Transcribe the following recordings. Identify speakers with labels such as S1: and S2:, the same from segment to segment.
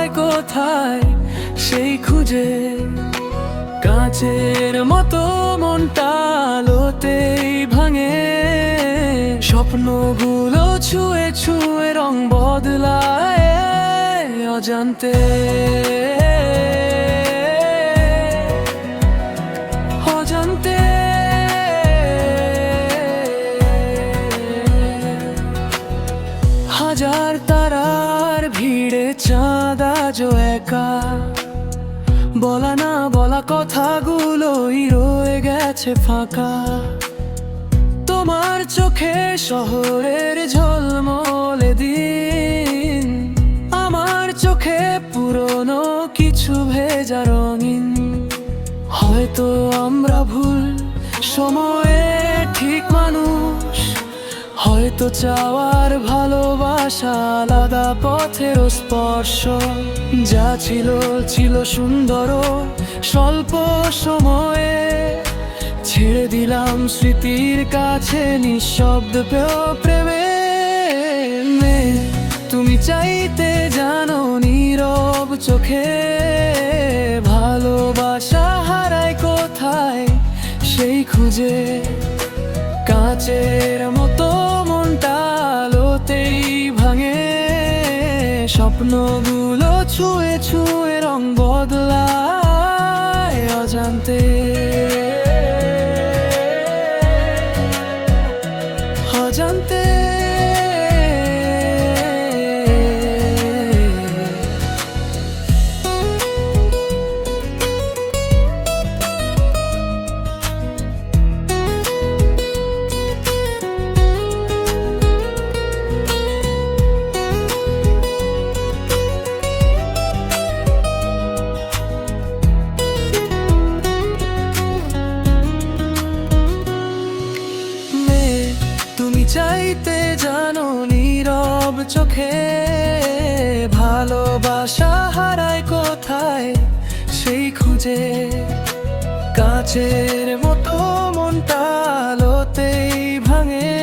S1: হারায় কোথায় সেই খুঁজে, কাঁচের মতো মনটা আলোতেই ভাঙে। স্বপ্নগুলো ছুঁয়ে ছুঁয়ে রং বদলায় অজান্তে, অজান্তে। হাজার তারার ভিড়ে চাঁদ আজও একা, বলা না বলা কথাগুলোই রয়ে গেছে ফাঁকা। তোমার চোখে শহরের ঝলমলে দিন, আমার চোখে পুরনো কিছু ভেজা রঙিন। হয়তো আমরা ভুল সময়ে ঠিক মানুষ, হয়তো চাওয়ার ভালোবাসা আলাদা পথের স্পর্শ। যা ছিল ছিল সুন্দর স্বল্প সময়ে, ছেড়ে দিলাম স্মৃতির কাছে নিঃশব্দ প্রেমে। তুমি চাইতে জানো নীরব চোখে, ভালোবাসা হারায় কোথায় সেই খুঁজে, কাঁচের মতো মনটা আলোতেই ভাঙে। স্বপ্নগুলো ছুঁয়ে ছুঁয়ে রং বদলায় অজান্তে, অজান্তে। তুমি চাইতে জানো নীরব চোখে, ভালোবাসা হারায় কোথায় সেই খুঁজে, কাঁচের মতো মনটা আলোতেই ভাঙে।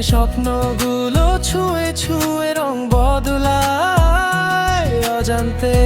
S1: স্বপ্নগুলো ছুঁয়ে ছুঁয়ে রং বদলায় অজান্তে।